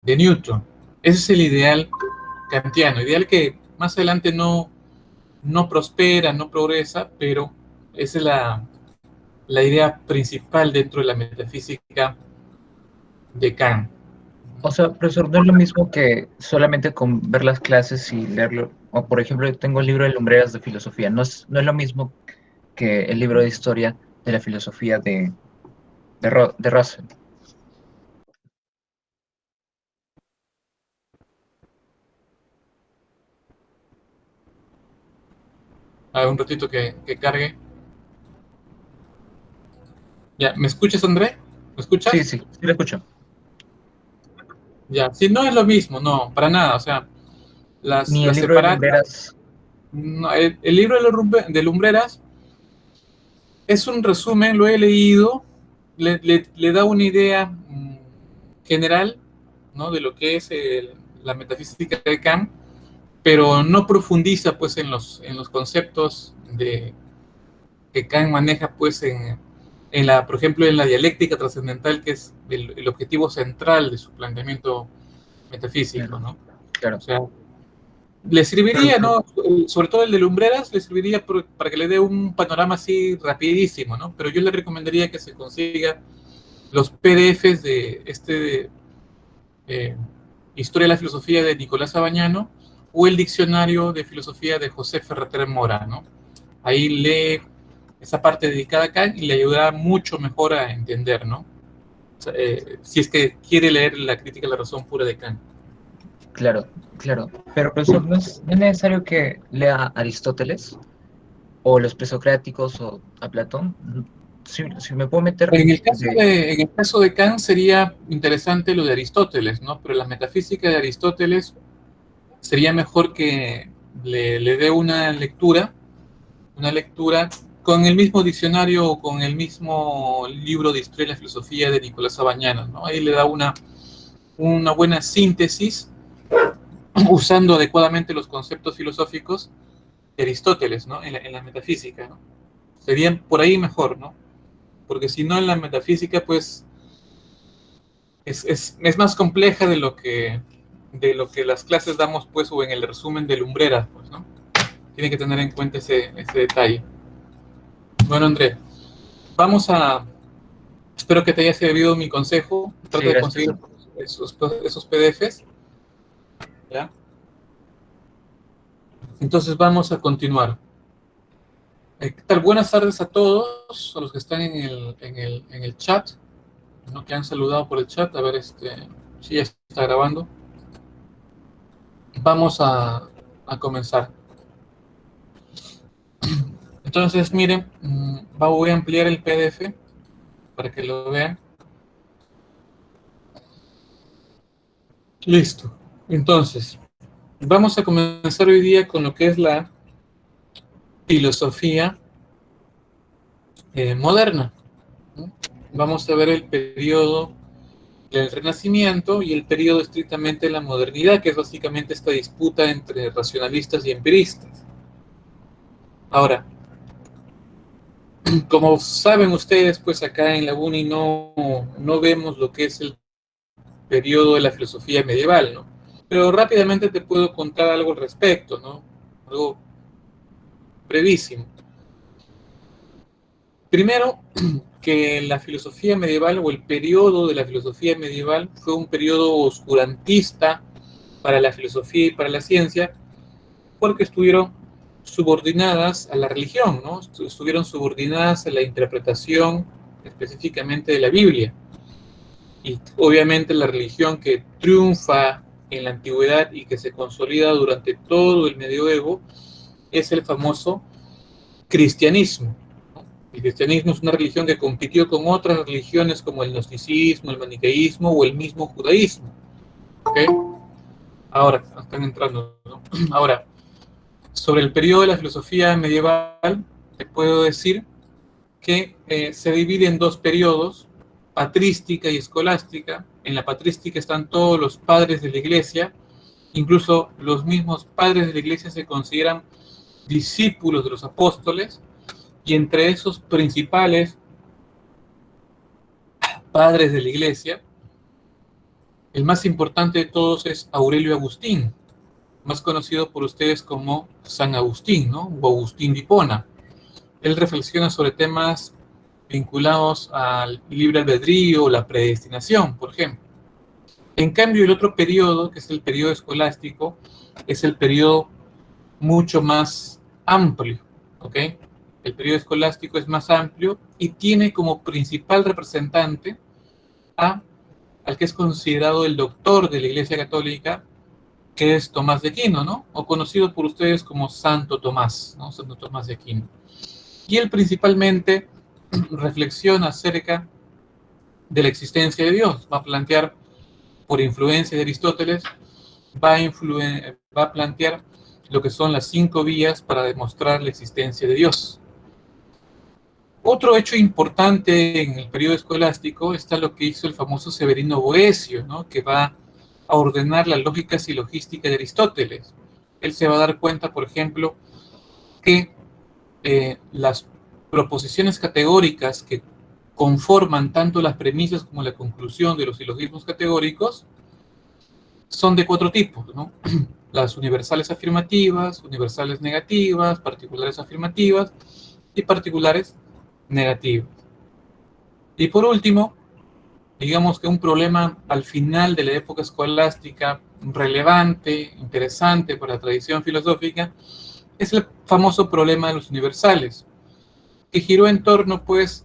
de Newton. Ese es el ideal kantiano, ideal que más adelante no prospera, no progresa, pero esa es la idea principal dentro de la metafísica de Kant. O sea, profesor, no es lo mismo que solamente con ver las clases y leerlo. O, por ejemplo, yo tengo el libro de Lumbreras de filosofía. No es lo mismo que el libro de historia de la filosofía de Russell. A ver, un ratito que cargue. Ya, ¿me escuchas, André? ¿Me Sí, escuchas? sí, sí lo escucho. Ya, sí, no es lo mismo, no, para nada. O sea, Ni el las libro de separatas. Lumbreras. No, el libro de Lumbreras es un resumen, lo he leído, le da una idea general, ¿no? De lo que es la metafísica de Kant, pero no profundiza pues en los conceptos que Kant maneja pues por ejemplo, en la dialéctica trascendental, que es el objetivo central de su planteamiento metafísico, Claro, ¿no? O claro. sea, le Pero, serviría, ¿no? Sobre todo el de Lumbreras, le serviría para que le dé un panorama así rapidísimo, ¿no? Pero yo le recomendaría que se consiga los PDFs de eh, Historia de la Filosofía de Nicolás Sabañano o el Diccionario de Filosofía de José Ferrater Mora, ¿no? Ahí lee esa parte dedicada a Kant y le ayudará mucho mejor a entender, ¿no? O sea, si es que quiere leer la crítica a la razón pura de Kant. claro, claro. Pero, profesor, no es necesario que lea Aristóteles o los presocráticos o a Platón. Si me puedo meter En el caso de Kant sería interesante lo de Aristóteles, ¿no? Pero la metafísica de Aristóteles sería mejor que le dé una lectura con el mismo diccionario o con el mismo libro de Historia de la Filosofía de Nicolás Sabañano, ¿no? Ahí le da una buena síntesis usando adecuadamente los conceptos filosóficos de Aristóteles, ¿no? En la metafísica, ¿no? Sería por ahí mejor, ¿no? Porque si no, en la metafísica, pues es más compleja de lo que las clases damos, pues, o en el resumen de Lumbreras, pues, ¿no? Tiene que tener en cuenta ese detalle. Bueno, André, vamos a. Espero que te haya servido mi consejo. Sí, Trata de gracias, conseguir profesor. esos PDFs, ¿ya? Entonces vamos a continuar. ¿Qué tal? Buenas tardes a todos, a los que están en el chat, ¿no? Que han saludado por el chat. A ver, si ya está grabando. Vamos a comenzar. Entonces, miren, voy a ampliar el PDF para que lo vean. Listo. Entonces, vamos a comenzar hoy día con lo que es la filosofía moderna, ¿no? Vamos a ver el periodo del Renacimiento y el periodo estrictamente de la modernidad, que es básicamente esta disputa entre racionalistas y empiristas. Ahora, como saben ustedes, pues acá en la UNI no vemos lo que es el periodo de la filosofía medieval, ¿no? Pero rápidamente te puedo contar algo al respecto, ¿no? Algo brevísimo. Primero, que la filosofía medieval o el periodo de la filosofía medieval fue un periodo oscurantista para la filosofía y para la ciencia, porque estuvieron subordinadas a la religión, ¿no? Estuvieron subordinadas a la interpretación específicamente de la Biblia. Y obviamente la religión que triunfa en la antigüedad y que se consolida durante todo el medioevo es el famoso cristianismo. El cristianismo es una religión que compitió con otras religiones como el gnosticismo, el maniqueísmo o el mismo judaísmo. ¿Okay? Ahora, están entrando, ¿no? Ahora, sobre el periodo de la filosofía medieval, te puedo decir que se divide en dos periodos, patrística y escolástica. En la patrística están todos los padres de la iglesia, incluso los mismos padres de la iglesia se consideran discípulos de los apóstoles, y entre esos principales padres de la iglesia El más importante de todos es Aurelio Agustín, más conocido por ustedes como San Agustín, ¿no? O Agustín de Hipona. Él reflexiona sobre temas vinculados al libre albedrío o la predestinación, por ejemplo. En cambio, el otro periodo, que es el periodo escolástico, es el periodo mucho más amplio, ¿ok? El periodo escolástico es más amplio y tiene como principal representante al que es considerado el doctor de la Iglesia Católica, que es Tomás de Aquino, ¿no? O conocido por ustedes como Santo Tomás, ¿no? Santo Tomás de Aquino. Y él principalmente reflexiona acerca de la existencia de Dios. Va a plantear, por influencia de Aristóteles, va a plantear lo que son las 5 vías para demostrar la existencia de Dios. Otro hecho importante en el periodo escolástico está lo que hizo el famoso Severino Boecio, ¿no? Que va a ordenar la lógica silogística de Aristóteles. Él se va a dar cuenta, por ejemplo, que las proposiciones categóricas que conforman tanto las premisas como la conclusión de los silogismos categóricos son de 4 tipos, ¿no? Las universales afirmativas, universales negativas, particulares afirmativas y particulares negativas. Y por último, digamos que un problema al final de la época escolástica relevante, interesante para la tradición filosófica, es el famoso problema de los universales, que giró en torno, pues,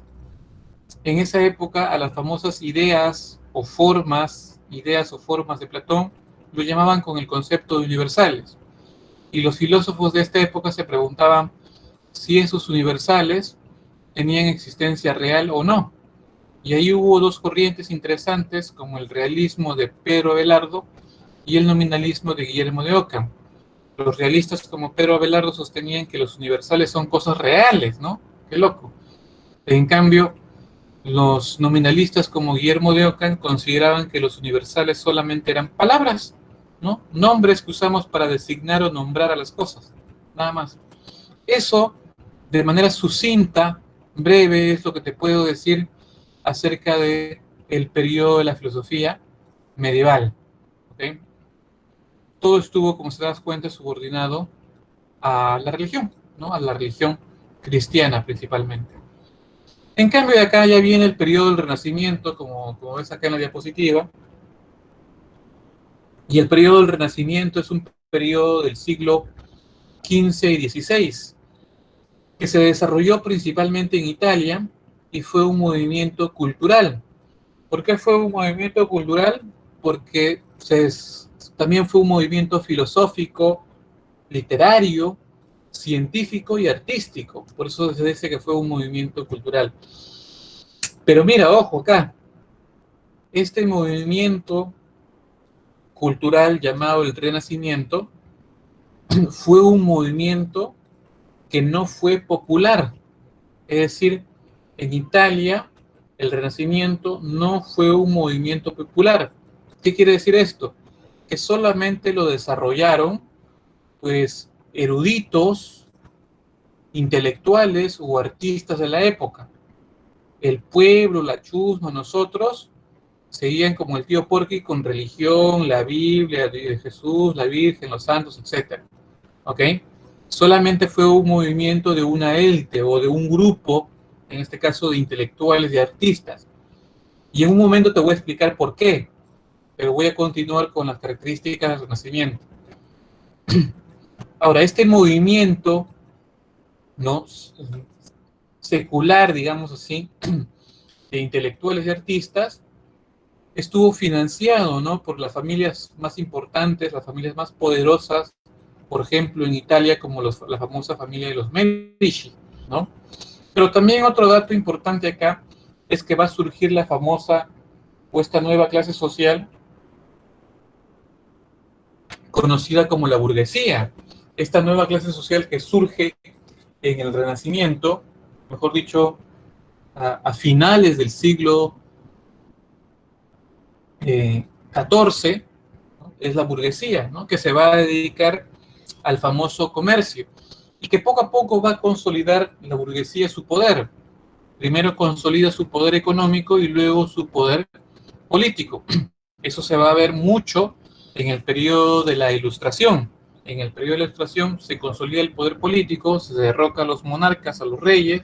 en esa época a las famosas ideas o formas de Platón, lo llamaban con el concepto de universales. Y los filósofos de esta época se preguntaban si esos universales tenían existencia real o no. Y ahí hubo 2 corrientes interesantes, como el realismo de Pedro Abelardo y el nominalismo de Guillermo de Ockham. Los realistas como Pedro Abelardo sostenían que los universales son cosas reales, ¿no? Qué loco. En cambio, los nominalistas como Guillermo de Ockham consideraban que los universales solamente eran palabras, ¿no? Nombres que usamos para designar o nombrar a las cosas, nada más. Eso, de manera sucinta, breve, es lo que te puedo decir acerca del periodo de la filosofía medieval. ¿Okay? Todo estuvo, como se das cuenta, subordinado a la religión, ¿no? A la religión cristiana principalmente. En cambio, de acá ya viene el periodo del Renacimiento, como ves acá en la diapositiva. Y el periodo del Renacimiento es un periodo del siglo XV y XVI, que se desarrolló principalmente en Italia y fue un movimiento cultural. ¿Por qué fue un movimiento cultural? Porque también fue un movimiento filosófico, literario, científico y artístico. Por eso se dice que fue un movimiento cultural. Pero mira, ojo acá, este movimiento cultural llamado el Renacimiento fue un movimiento que no fue popular. Es decir, en Italia el Renacimiento no fue un movimiento popular. ¿Qué quiere decir esto? Que solamente lo desarrollaron, pues, eruditos, intelectuales o artistas de la época. El pueblo, la chusma, nosotros, seguían como el tío Porky con religión, la Biblia de Jesús, la Virgen, los santos, etc. ¿Ok? Solamente fue un movimiento de una élite o de un grupo, en este caso de intelectuales y artistas. Y en un momento te voy a explicar por qué, pero voy a continuar con las características del Renacimiento. Ahora, este movimiento, ¿no?, secular, digamos así, de intelectuales y artistas, estuvo financiado, ¿no?, por las familias más importantes, las familias más poderosas, por ejemplo, en Italia, como la famosa familia de los Medici, ¿no? Pero también otro dato importante acá es que va a surgir la famosa o esta nueva clase social conocida como la burguesía. Esta nueva clase social que surge en el Renacimiento, mejor dicho, a finales del siglo XIV, ¿no?, es la burguesía, ¿no?, que se va a dedicar al famoso comercio y que poco a poco va a consolidar la burguesía su poder. Primero consolida su poder económico y luego su poder político. Eso se va a ver mucho en el periodo de la Ilustración. En el periodo de la Ilustración se consolida el poder político, se derroca a los monarcas, a los reyes,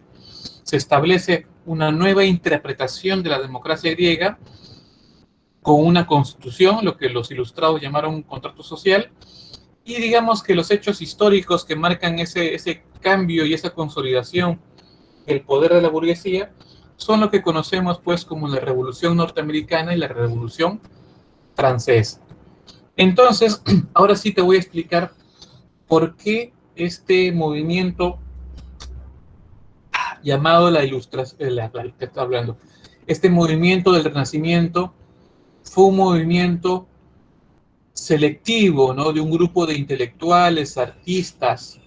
se establece una nueva interpretación de la democracia griega con una constitución, lo que los ilustrados llamaron un contrato social, y digamos que los hechos históricos que marcan ese cambio y esa consolidación del poder de la burguesía son lo que conocemos pues como la Revolución Norteamericana y la Revolución Francesa. Entonces, ahora sí te voy a explicar por qué este movimiento llamado la Ilustración, que está hablando, este movimiento del Renacimiento fue un movimiento selectivo, ¿no? De un grupo de intelectuales, artistas,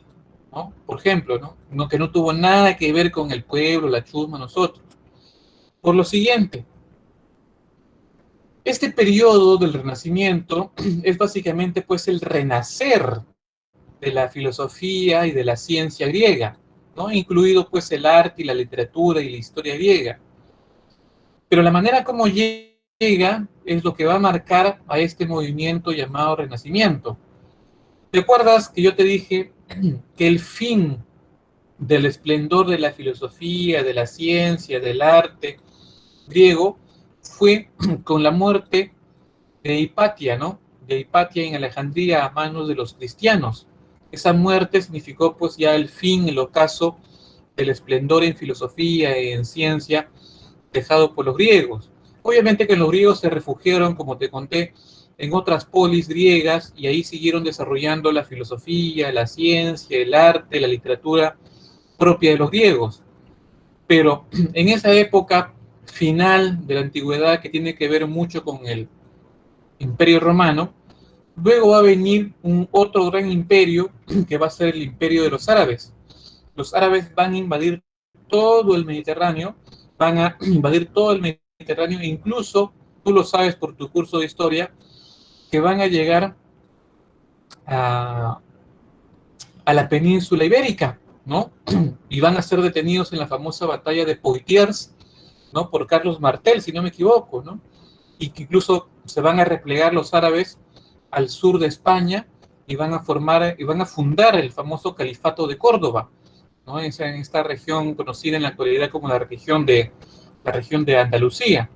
¿no? Por ejemplo, ¿no? Que no tuvo nada que ver con el pueblo, la chusma, nosotros. Por lo siguiente, este periodo del Renacimiento es básicamente pues el renacer de la filosofía y de la ciencia griega, ¿no? Incluido pues el arte y la literatura y la historia griega. Pero la manera como llega es lo que va a marcar a este movimiento llamado Renacimiento. ¿Te acuerdas que yo te dije que el fin del esplendor de la filosofía, de la ciencia, del arte griego fue con la muerte de Hipatia, ¿no? De Hipatia en Alejandría a manos de los cristianos? Esa muerte significó pues ya el fin, el ocaso del esplendor en filosofía y en ciencia dejado por los griegos. Obviamente que los griegos se refugiaron, como te conté, en otras polis griegas y ahí siguieron desarrollando la filosofía, la ciencia, el arte, la literatura propia de los griegos. Pero en esa época final de la antigüedad, que tiene que ver mucho con el Imperio Romano, luego va a venir un otro gran imperio que va a ser el imperio de los árabes. Los árabes van a invadir todo el Mediterráneo, van a invadir todo el Mediterráneo, incluso, tú lo sabes por tu curso de historia, que van a llegar a, a la península ibérica, ¿no? Y van a ser detenidos en la famosa batalla de Poitiers, ¿no? Por Carlos Martel, si no me equivoco, ¿no? Y que incluso se van a replegar los árabes al sur de España y van a fundar el famoso califato de Córdoba, ¿no? En esta región conocida en la actualidad como la región de Andalucía.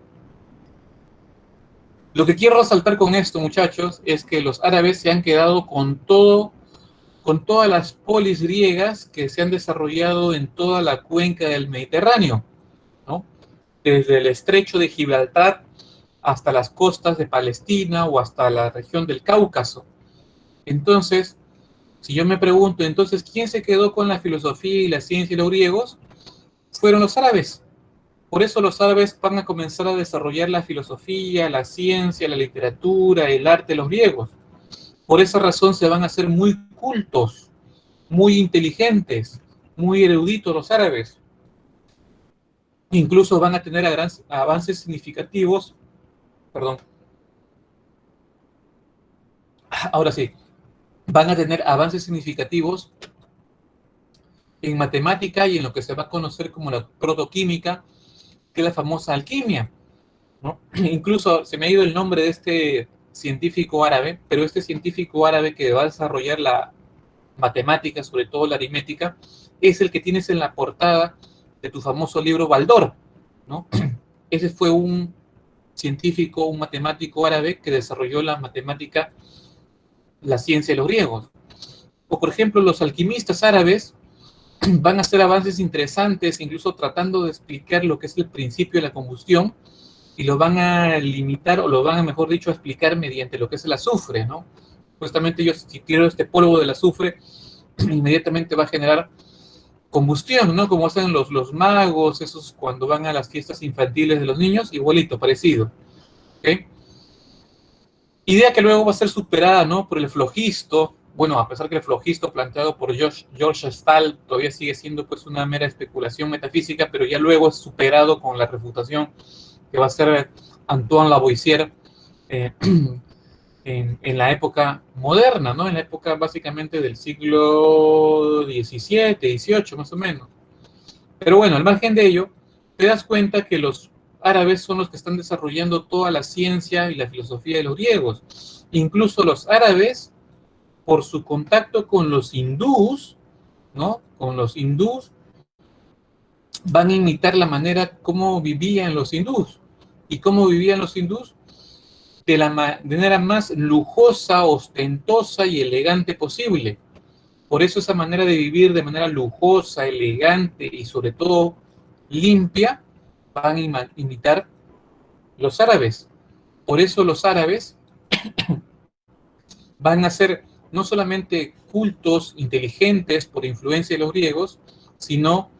Lo que quiero resaltar con esto, muchachos, es que los árabes se han quedado con todas las polis griegas que se han desarrollado en toda la cuenca del Mediterráneo, ¿no? Desde el estrecho de Gibraltar hasta las costas de Palestina o hasta la región del Cáucaso. Entonces, si yo me pregunto, entonces, ¿quién se quedó con la filosofía y la ciencia y los griegos? Fueron los árabes. Por eso los árabes van a comenzar a desarrollar la filosofía, la ciencia, la literatura, el arte de los griegos. Por esa razón se van a hacer muy cultos, muy inteligentes, muy eruditos los árabes. Incluso van a tener avances significativos, perdón, ahora sí, van a tener avances significativos en matemática y en lo que se va a conocer como la protoquímica, que es la famosa alquimia, ¿no? Incluso se me ha ido el nombre de este científico árabe, pero este científico árabe que va a desarrollar la matemática, sobre todo la aritmética, es el que tienes en la portada de tu famoso libro Baldor, ¿no? Ese fue un científico, un matemático árabe que desarrolló la matemática, la ciencia de los griegos. O por ejemplo, los alquimistas árabes van a hacer avances interesantes, incluso tratando de explicar lo que es el principio de la combustión, y lo van a limitar, o lo van a, mejor dicho, a explicar mediante lo que es el azufre, ¿no? Justamente yo, si tiro este polvo del azufre, inmediatamente va a generar combustión, ¿no? Como hacen los magos, esos cuando van a las fiestas infantiles de los niños, igualito, parecido, ¿ok? Idea que luego va a ser superada, ¿no? Por el flogisto. Bueno, a pesar que el flogisto planteado por George Stahl todavía sigue siendo pues una mera especulación metafísica, pero ya luego es superado con la refutación que va a ser Antoine Lavoisier en la época moderna, ¿no? En la época básicamente del siglo XVII, XVIII más o menos. Pero bueno, al margen de ello, te das cuenta que los árabes son los que están desarrollando toda la ciencia y la filosofía de los griegos. Incluso los árabes, por su contacto con los hindús, ¿no? Con los hindús, van a imitar la manera como vivían los hindús. ¿Y cómo vivían los hindús? De la manera más lujosa, ostentosa y elegante posible. Por eso esa manera de vivir de manera lujosa, elegante y sobre todo limpia, van a imitar los árabes. Por eso los árabes van a ser no solamente cultos, inteligentes por influencia de los griegos, sino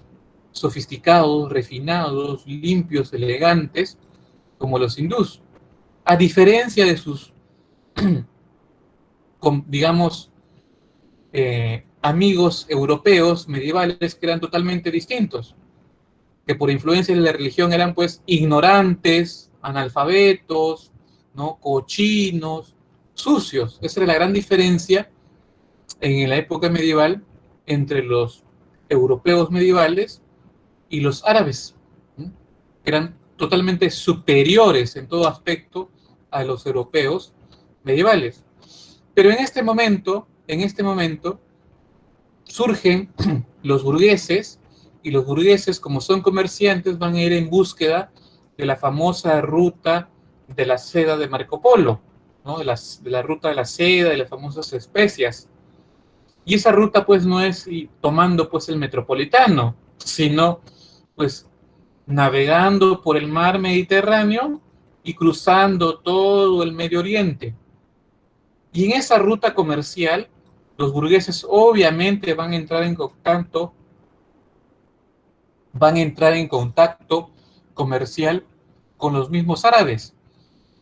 sofisticados, refinados, limpios, elegantes, como los hindús. A diferencia de sus, digamos, amigos europeos medievales que eran totalmente distintos, que por influencia de la religión eran pues ignorantes, analfabetos, ¿no? Cochinos, sucios. Esa era la gran diferencia en la época medieval entre los europeos medievales y los árabes, ¿no? Que eran totalmente superiores en todo aspecto a los europeos medievales. Pero en este momento surgen los burgueses, y los burgueses, como son comerciantes, van a ir en búsqueda de la famosa ruta de la seda de Marco Polo, ¿no? de la ruta de la seda, de las famosas especias. Y esa ruta pues no es tomando pues el metropolitano, sino pues navegando por el mar Mediterráneo y cruzando todo el Medio Oriente. Y en esa ruta comercial, los burgueses obviamente van a entrar en contacto comercial con los mismos árabes.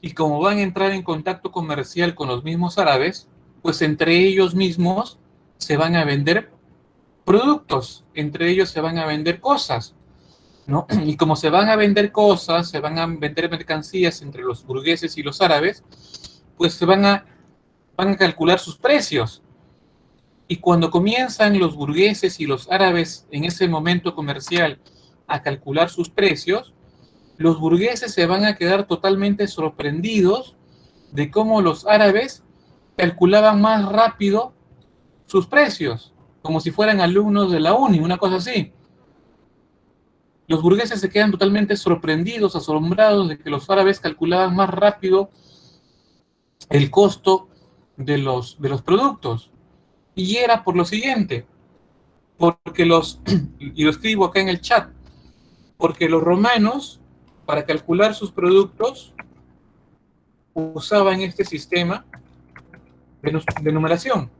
Y como van a entrar en contacto comercial con los mismos árabes, pues entre ellos mismos se van a vender productos, entre ellos se van a vender cosas, ¿no? Y como se van a vender cosas, se van a vender mercancías entre los burgueses y los árabes, pues se van a calcular sus precios. Y cuando comienzan los burgueses y los árabes en ese momento comercial a calcular sus precios, los burgueses se van a quedar totalmente sorprendidos de cómo los árabes calculaban más rápido sus precios, como si fueran alumnos de la uni, una cosa así. Los burgueses se quedan totalmente sorprendidos, asombrados de que los árabes calculaban más rápido el costo de los productos. Y era por lo siguiente, porque y lo escribo acá en el chat, porque los romanos, para calcular sus productos, usaban este sistema de numeración.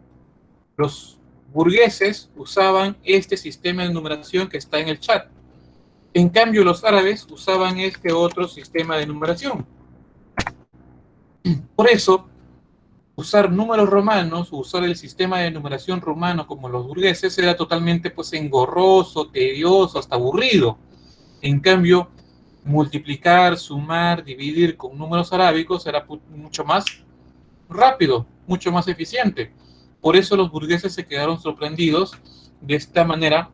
Los burgueses usaban este sistema de numeración que está en el chat. En cambio, los árabes usaban este otro sistema de numeración. Por eso, usar números romanos, usar el sistema de numeración romano como los burgueses, era totalmente pues engorroso, tedioso, hasta aburrido. En cambio, multiplicar, sumar, dividir con números arábicos era mucho más rápido, mucho más eficiente. Por eso los burgueses se quedaron sorprendidos de esta manera,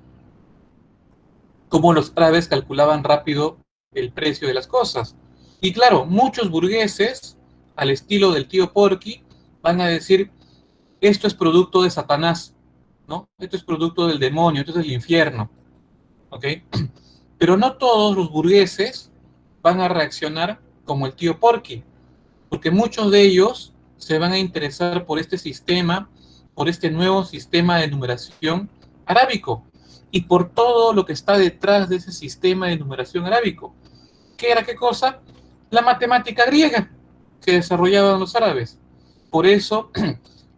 como los árabes calculaban rápido el precio de las cosas. Y claro, muchos burgueses, al estilo del tío Porky, van a decir, esto es producto de Satanás, ¿no? Esto es producto del demonio, esto es del infierno, ¿ok? Pero no todos los burgueses van a reaccionar como el tío Porky, porque muchos de ellos se van a interesar por este sistema, por este nuevo sistema de numeración arábico, y por todo lo que está detrás de ese sistema de numeración arábico. ¿Qué era qué cosa? La matemática griega que desarrollaban los árabes. Por eso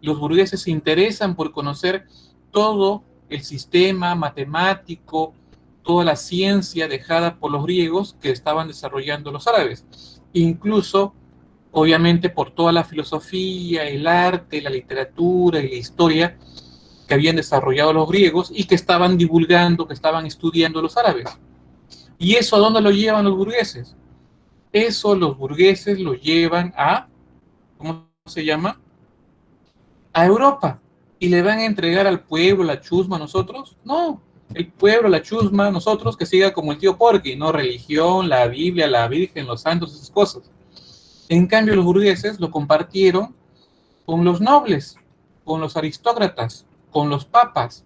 los burgueses se interesan por conocer todo el sistema matemático, toda la ciencia dejada por los griegos que estaban desarrollando los árabes. Incluso, obviamente, por toda la filosofía, el arte, la literatura y la historia que habían desarrollado los griegos y que estaban divulgando, que estaban estudiando los árabes. ¿Y eso a dónde lo llevan los burgueses? Eso los burgueses lo llevan a, ¿cómo se llama? A Europa. ¿Y le van a entregar al pueblo, la chusma a nosotros? No, el pueblo, la chusma, nosotros, que siga como el tío Porky, ¿no? Religión, la Biblia, la Virgen, los santos, esas cosas. En cambio, los burgueses lo compartieron con los nobles, con los aristócratas, con los papas.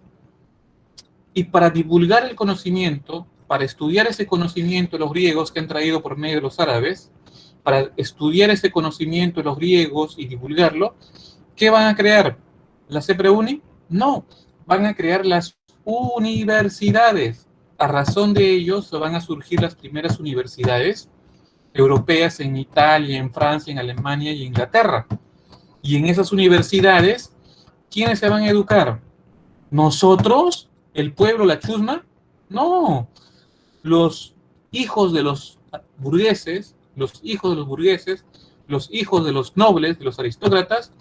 Y para divulgar el conocimiento, para estudiar ese conocimiento de los griegos que han traído por medio de los árabes, para estudiar ese conocimiento de los griegos y divulgarlo, ¿qué van a crear? ¿La CEPREUNI? No, van a crear las universidades. A razón de ellos van a surgir las primeras universidades europeas en Italia, en Francia, en Alemania y Inglaterra. Y en esas universidades, ¿quiénes se van a educar? ¿Nosotros? ¿El pueblo, la chusma? No, los hijos de los burgueses, los hijos de los burgueses, los hijos de los nobles, de los aristócratas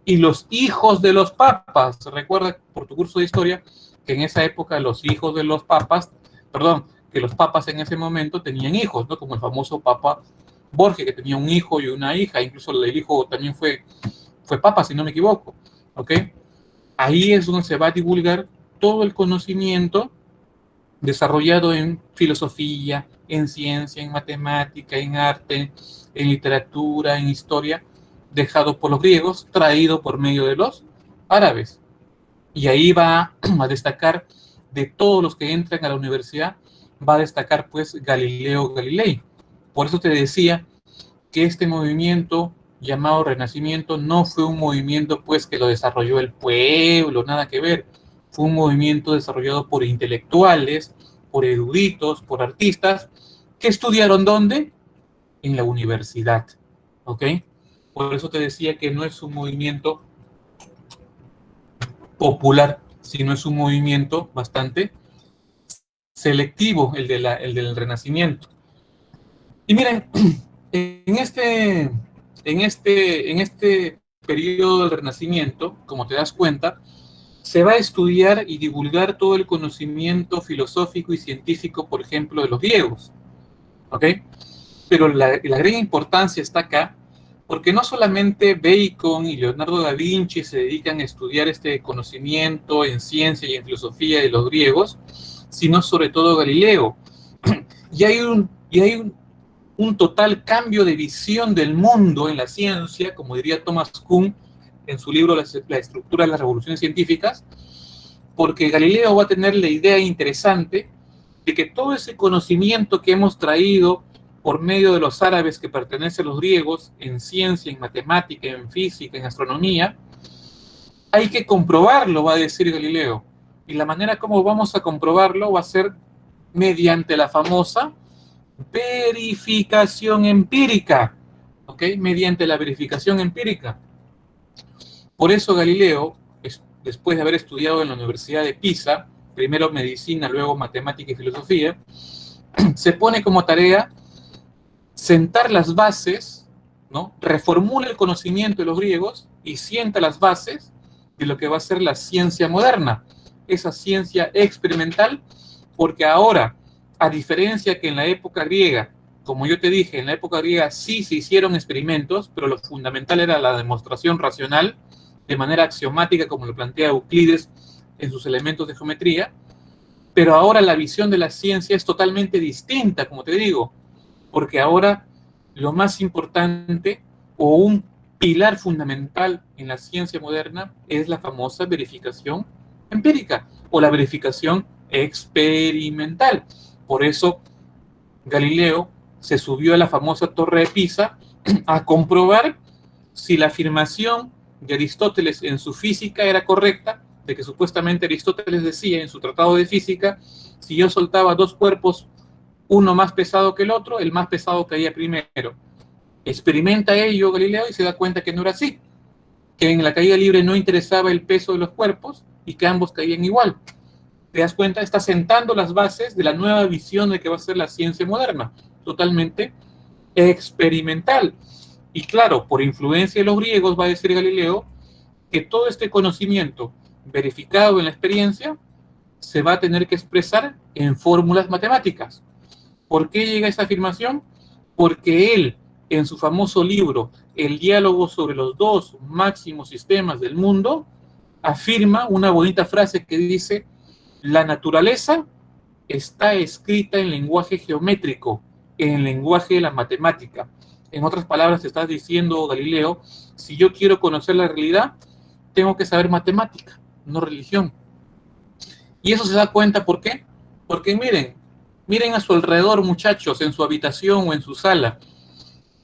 y los hijos de los papas. Recuerda por tu curso de historia que en esa época los hijos de los papas, perdón, que los papas en ese momento tenían hijos, ¿no? Como el famoso Papa Borgia, que tenía un hijo y una hija, incluso el hijo también fue papa, si no me equivoco, ¿ok? Ahí es donde se va a divulgar todo el conocimiento desarrollado en filosofía, en ciencia, en matemática, en arte, en literatura, en historia, dejado por los griegos, traído por medio de los árabes. Y ahí va a destacar, de todos los que entran a la universidad, va a destacar pues Galileo Galilei. Por eso te decía que este movimiento llamado Renacimiento no fue un movimiento pues que lo desarrolló el pueblo, nada que ver. Fue un movimiento desarrollado por intelectuales, por eruditos, por artistas, que estudiaron ¿dónde? En la universidad, ¿ok? Por eso te decía que no es un movimiento popular, sino es un movimiento bastante selectivo, el del Renacimiento. Y miren, en este periodo del Renacimiento, como te das cuenta, se va a estudiar y divulgar todo el conocimiento filosófico y científico, por ejemplo, de los griegos, ¿ok? Pero la gran importancia está acá, porque no solamente Bacon y Leonardo da Vinci se dedican a estudiar este conocimiento en ciencia y en filosofía de los griegos, sino sobre todo Galileo. Y hay un total cambio de visión del mundo en la ciencia, como diría Thomas Kuhn en su libro La estructura de las revoluciones científicas, porque Galileo va a tener la idea interesante de que todo ese conocimiento que hemos traído por medio de los árabes que pertenecen a los griegos en ciencia, en matemática, en física, en astronomía, hay que comprobarlo, va a decir Galileo. Y la manera como vamos a comprobarlo va a ser mediante la famosa verificación empírica, ¿ok? Mediante la verificación empírica. Por eso Galileo, después de haber estudiado en la Universidad de Pisa, primero medicina, luego matemática y filosofía, se pone como tarea sentar las bases, ¿no? Reformula el conocimiento de los griegos y sienta las bases de lo que va a ser la ciencia moderna, esa ciencia experimental, porque ahora, a diferencia que en la época griega, como yo te dije, en la época griega sí se hicieron experimentos, pero lo fundamental era la demostración racional, de manera axiomática, como lo plantea Euclides en sus elementos de geometría, pero ahora la visión de la ciencia es totalmente distinta, como te digo, porque ahora lo más importante o un pilar fundamental en la ciencia moderna es la famosa verificación empírica o la verificación experimental. Por eso Galileo se subió a la famosa Torre de Pisa a comprobar si la afirmación de Aristóteles en su física era correcta, de que supuestamente Aristóteles decía en su tratado de física, si yo soltaba dos cuerpos, uno más pesado que el otro, el más pesado caía primero. Experimenta ello Galileo y se da cuenta que no era así, que en la caída libre no interesaba el peso de los cuerpos y que ambos caían igual. ¿Te das cuenta? Está sentando las bases de la nueva visión de que va a ser la ciencia moderna, totalmente experimental. Y claro, por influencia de los griegos, va a decir Galileo, que todo este conocimiento verificado en la experiencia se va a tener que expresar en fórmulas matemáticas. ¿Por qué llega esa afirmación? Porque él, en su famoso libro, El diálogo sobre los dos máximos sistemas del mundo, afirma una bonita frase que dice: La naturaleza está escrita en lenguaje geométrico, en lenguaje de la matemática. En otras palabras, te estás diciendo, Galileo, si yo quiero conocer la realidad, tengo que saber matemática, no religión. Y eso se da cuenta, ¿por qué? Porque miren a su alrededor, muchachos, en su habitación o en su sala.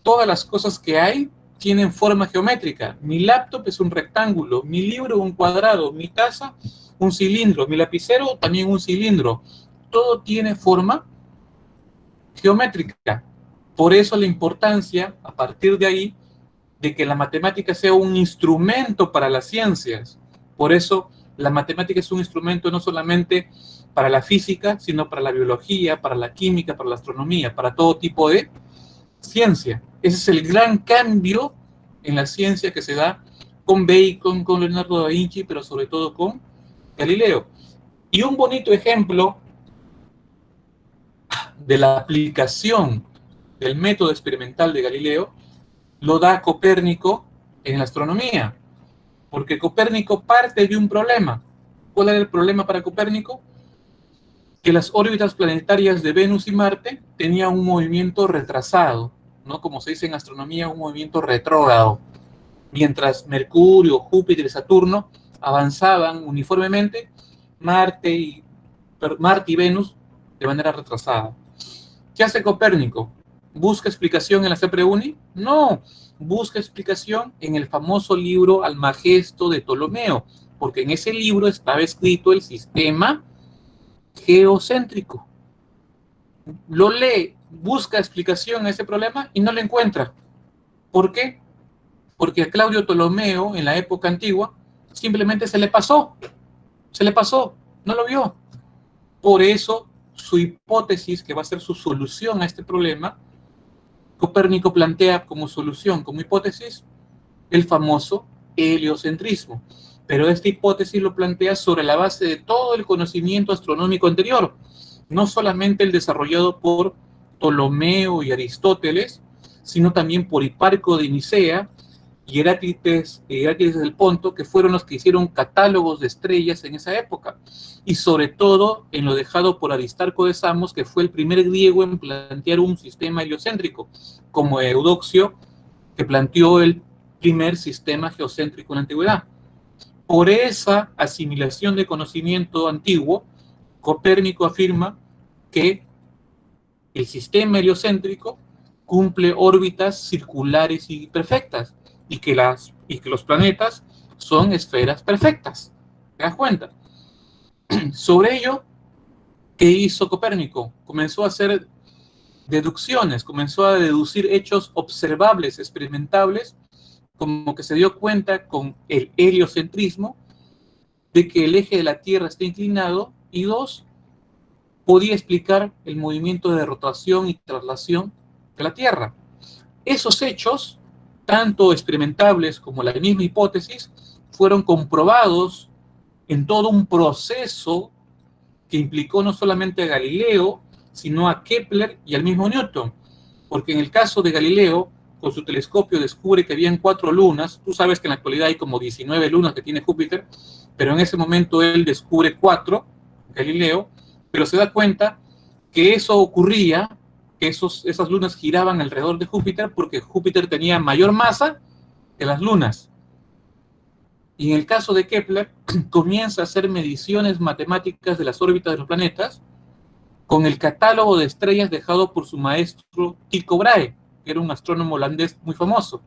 Todas las cosas que hay tienen forma geométrica. Mi laptop es un rectángulo, mi libro un cuadrado, mi taza un cilindro, mi lapicero también un cilindro. Todo tiene forma geométrica. Por eso la importancia, a partir de ahí, de que la matemática sea un instrumento para las ciencias. Por eso la matemática es un instrumento no solamente para la física, sino para la biología, para la química, para la astronomía, para todo tipo de ciencia. Ese es el gran cambio en la ciencia que se da con Bacon, con Leonardo da Vinci, pero sobre todo con Galileo. Y un bonito ejemplo de la aplicación del método experimental de Galileo lo da Copérnico en la astronomía, porque Copérnico parte de un problema. ¿Cuál era el problema para Copérnico? Que las órbitas planetarias de Venus y Marte tenían un movimiento retrasado, ¿no? Como se dice en astronomía, un movimiento retrógrado, mientras Mercurio, Júpiter y Saturno avanzaban uniformemente, Marte y Venus de manera retrasada. ¿Qué hace Copérnico? ¿Busca explicación en la CEPREUNI? No, busca explicación en el famoso libro Almagesto de Ptolomeo, porque en ese libro estaba escrito el sistema geocéntrico. Lo lee, busca explicación a ese problema y no lo encuentra. ¿Por qué? Porque a Claudio Ptolomeo, en la época antigua, simplemente se le pasó, no lo vio. Por eso, su hipótesis, que va a ser su solución a este problema, Copérnico plantea como solución, como hipótesis, el famoso heliocentrismo. Pero esta hipótesis lo plantea sobre la base de todo el conocimiento astronómico anterior, no solamente el desarrollado por Ptolomeo y Aristóteles, sino también por Hiparco de Nicea y Heráclides del Ponto, que fueron los que hicieron catálogos de estrellas en esa época, y sobre todo en lo dejado por Aristarco de Samos, que fue el primer griego en plantear un sistema heliocéntrico, como Eudoxio, que planteó el primer sistema geocéntrico en la antigüedad. Por esa asimilación de conocimiento antiguo, Copérnico afirma que el sistema heliocéntrico cumple órbitas circulares y perfectas, y que los planetas son esferas perfectas. ¿Te das cuenta? Sobre ello, ¿qué hizo Copérnico? Comenzó a hacer deducciones, comenzó a deducir hechos observables, experimentables, como que se dio cuenta con el heliocentrismo de que el eje de la Tierra está inclinado, y dos, podía explicar el movimiento de rotación y traslación de la Tierra. Esos hechos, tanto experimentables como la misma hipótesis, fueron comprobados en todo un proceso que implicó no solamente a Galileo, sino a Kepler y al mismo Newton. Porque en el caso de Galileo, con su telescopio descubre que habían 4 lunas. Tú sabes que en la actualidad hay como 19 lunas que tiene Júpiter, pero en ese momento él descubre 4, Galileo, pero se da cuenta que eso ocurría, que esas lunas giraban alrededor de Júpiter porque Júpiter tenía mayor masa que las lunas. Y en el caso de Kepler, comienza a hacer mediciones matemáticas de las órbitas de los planetas con el catálogo de estrellas dejado por su maestro Tycho Brahe, que era un astrónomo holandés muy famoso.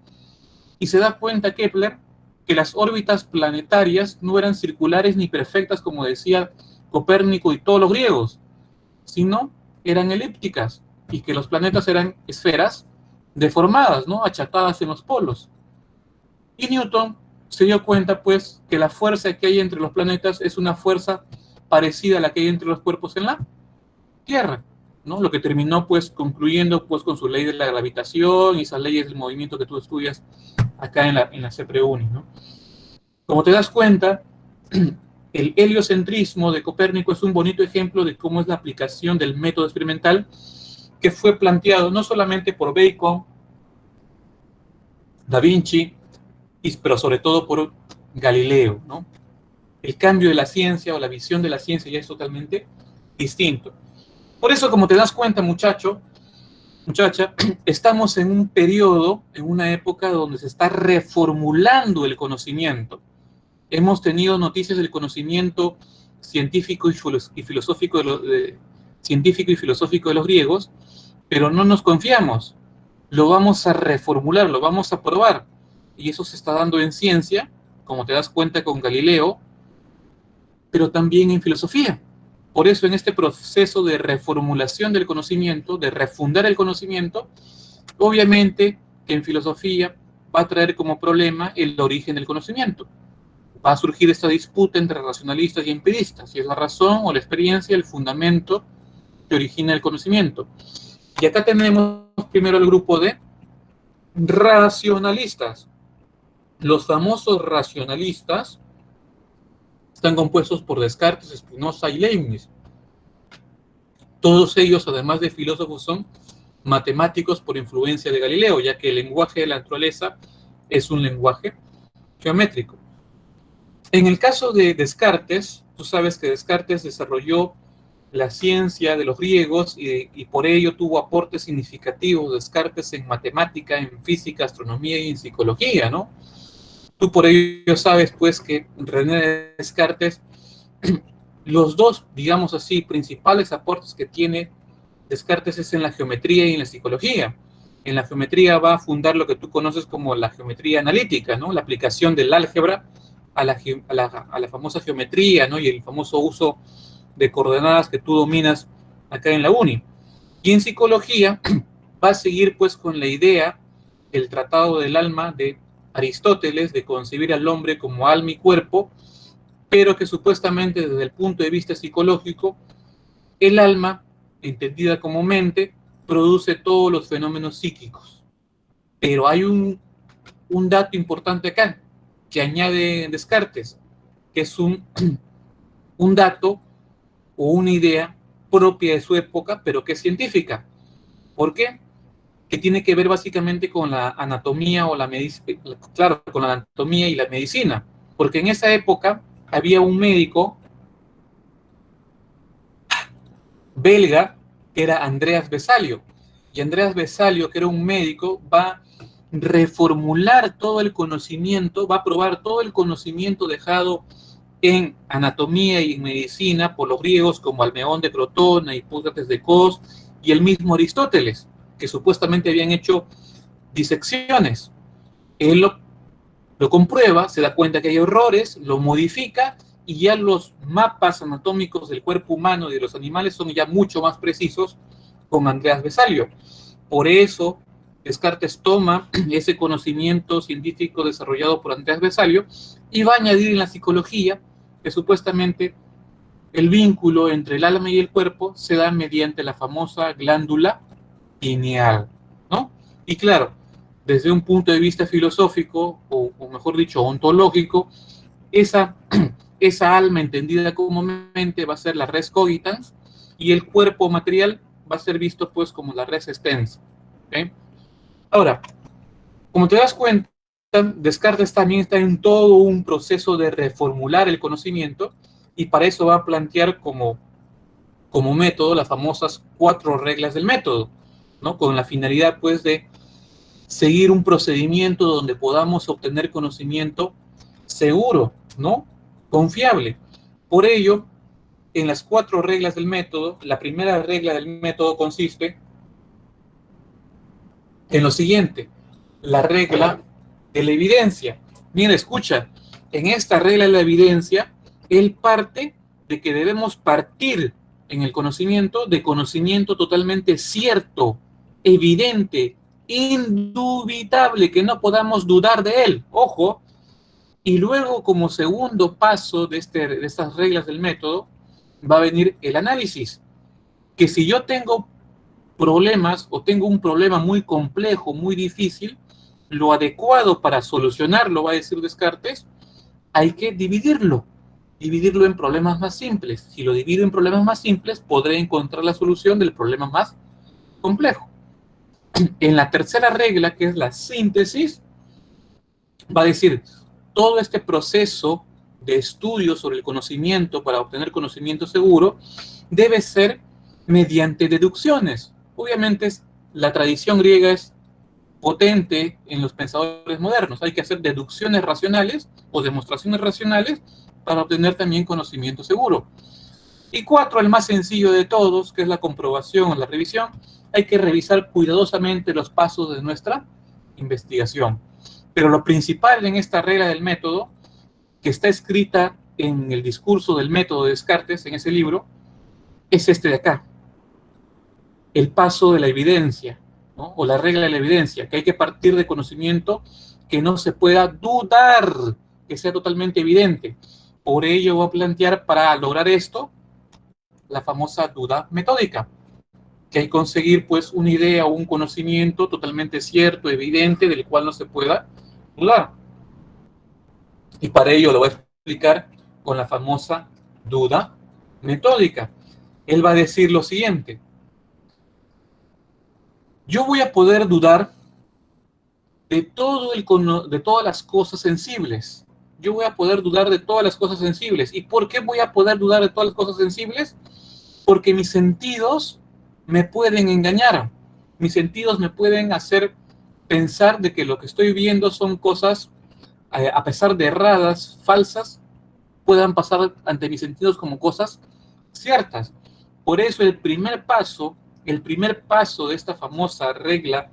Y se da cuenta Kepler que las órbitas planetarias no eran circulares ni perfectas, como decía Copérnico y todos los griegos, sino eran elípticas, y que los planetas eran esferas deformadas, ¿no? Achatadas en los polos. Y Newton se dio cuenta, pues, que la fuerza que hay entre los planetas es una fuerza parecida a la que hay entre los cuerpos en la Tierra, ¿no? Lo que terminó, pues, concluyendo, pues, con su ley de la gravitación y esas leyes del movimiento que tú estudias acá en la CEPREUNI, ¿no? Como te das cuenta, el heliocentrismo de Copérnico es un bonito ejemplo de cómo es la aplicación del método experimental que fue planteado no solamente por Bacon, Da Vinci, pero sobre todo por Galileo, ¿no? El cambio de la ciencia o la visión de la ciencia ya es totalmente distinto. Por eso, como te das cuenta, muchacha, estamos en un periodo, en una época donde se está reformulando el conocimiento. Hemos tenido noticias del conocimiento científico y filosófico científico y filosófico de los griegos, pero no nos confiamos. Lo vamos a reformular, lo vamos a probar. Y eso se está dando en ciencia, como te das cuenta con Galileo, pero también en filosofía. Por eso en este proceso de reformulación del conocimiento, de refundar el conocimiento, obviamente que en filosofía va a traer como problema el origen del conocimiento. Va a surgir esta disputa entre racionalistas y empiristas, si es la razón o la experiencia el fundamento que origina el conocimiento. Y acá tenemos primero el grupo de racionalistas. Los famosos racionalistas están compuestos por Descartes, Spinoza y Leibniz. Todos ellos, además de filósofos, son matemáticos por influencia de Galileo, ya que el lenguaje de la naturaleza es un lenguaje geométrico. En el caso de Descartes, tú sabes que Descartes desarrolló la ciencia de los griegos y por ello tuvo aportes significativos Descartes en matemática, en física, astronomía y en psicología, ¿no? Tú por ello sabes, pues, que René Descartes, los dos, digamos así, principales aportes que tiene Descartes es en la geometría y en la psicología. En la geometría va a fundar lo que tú conoces como la geometría analítica, ¿no? La aplicación del álgebra a la famosa geometría, ¿no? Y el famoso uso de coordenadas que tú dominas acá en la uni. Y en psicología va a seguir pues con la idea del Tratado del Alma de Aristóteles, de concebir al hombre como alma y cuerpo, pero que supuestamente desde el punto de vista psicológico, el alma, entendida como mente, produce todos los fenómenos psíquicos. Pero hay un dato importante acá, que añade Descartes, que es un dato o una idea propia de su época, pero que es científica. ¿Por qué? Que tiene que ver básicamente con la anatomía o la medicina, claro, con la anatomía y la medicina. Porque en esa época había un médico belga que era Andreas Besalio. Y Andreas Besalio, que era un médico, va a reformular todo el conocimiento, va a probar todo el conocimiento dejado en anatomía y en medicina por los griegos como Almeón de Crotona, Hipócrates de Cos y el mismo Aristóteles, que supuestamente habían hecho disecciones. Él lo comprueba, se da cuenta que hay errores, lo modifica y ya los mapas anatómicos del cuerpo humano y de los animales son ya mucho más precisos con Andreas Besalio. Por eso Descartes toma ese conocimiento científico desarrollado por Andreas Besalio y va a añadir en la psicología que supuestamente el vínculo entre el alma y el cuerpo se da mediante la famosa glándula pineal, ¿no? Y claro, desde un punto de vista filosófico, o mejor dicho, ontológico, esa alma entendida como mente va a ser la res cogitans y el cuerpo material va a ser visto pues como la res extensa. ¿Okay? Ahora, como te das cuenta, Descartes también está en todo un proceso de reformular el conocimiento y para eso va a plantear como método las famosas 4 reglas del método, ¿no? Con la finalidad pues de seguir un procedimiento donde podamos obtener conocimiento seguro, ¿no? Confiable. Por ello, en las 4 reglas del método, la primera regla del método consiste en lo siguiente: la regla de la evidencia. Mira, escucha, en esta regla de la evidencia, él parte de que debemos partir en el conocimiento de conocimiento totalmente cierto, evidente, indubitable, que no podamos dudar de él. Ojo. Y luego, como segundo paso de estas reglas del método, va a venir el análisis. Que si yo tengo problemas o tengo un problema muy complejo, muy difícil, lo adecuado para solucionarlo, va a decir Descartes, hay que dividirlo en problemas más simples. Si lo divido en problemas más simples, podré encontrar la solución del problema más complejo. En la tercera regla, que es la síntesis, va a decir, todo este proceso de estudio sobre el conocimiento para obtener conocimiento seguro debe ser mediante deducciones. Obviamente la tradición griega es potente en los pensadores modernos. Hay que hacer deducciones racionales o demostraciones racionales para obtener también conocimiento seguro. Y 4, el más sencillo de todos, que es la comprobación o la revisión. Hay que revisar cuidadosamente los pasos de nuestra investigación. Pero lo principal en esta regla del método, que está escrita en el discurso del método de Descartes, en ese libro, es este de acá. El paso de la evidencia, ¿no? O la regla de la evidencia, que hay que partir de conocimiento que no se pueda dudar, que sea totalmente evidente. Por ello voy a plantear, para lograr esto, la famosa duda metódica, que hay que conseguir pues una idea o un conocimiento totalmente cierto, evidente, del cual no se pueda dudar. Y para ello lo voy a explicar con la famosa duda metódica. Él va a decir lo siguiente: yo voy a poder dudar de todas las cosas sensibles. Yo voy a poder dudar de todas las cosas sensibles. ¿Y por qué voy a poder dudar de todas las cosas sensibles? Porque mis sentidos me pueden engañar. Mis sentidos me pueden hacer pensar de que lo que estoy viendo son cosas, a pesar de erradas, falsas, puedan pasar ante mis sentidos como cosas ciertas. Por eso el primer paso de esta famosa regla,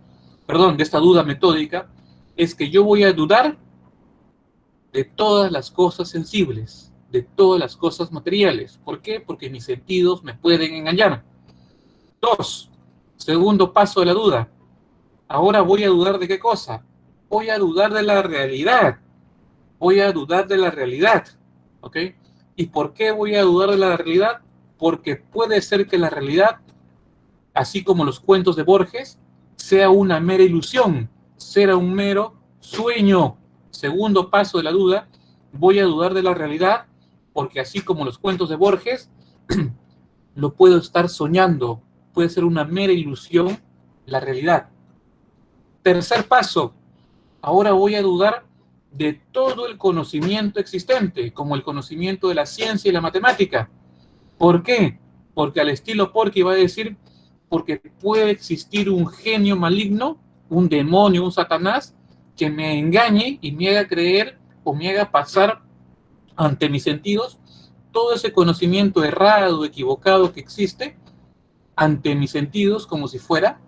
de esta duda metódica, es que yo voy a dudar de todas las cosas sensibles, de todas las cosas materiales. ¿Por qué? Porque mis sentidos me pueden engañar. 2, segundo paso de la duda. Ahora voy a dudar de qué cosa. Voy a dudar de la realidad. Voy a dudar de la realidad. ¿Ok? ¿Y por qué voy a dudar de la realidad? Porque puede ser que la realidad, así como los cuentos de Borges, sea una mera ilusión, sea un mero sueño. Segundo paso de la duda, voy a dudar de la realidad, porque así como los cuentos de Borges, lo puedo estar soñando, puede ser una mera ilusión la realidad. Tercer paso, ahora voy a dudar de todo el conocimiento existente, como el conocimiento de la ciencia y la matemática. ¿Por qué? Porque al estilo Porky va a decir, porque puede existir un genio maligno, un demonio, un Satanás, que me engañe y me haga creer o me haga pasar ante mis sentidos todo ese conocimiento errado, equivocado que existe ante mis sentidos como si fuera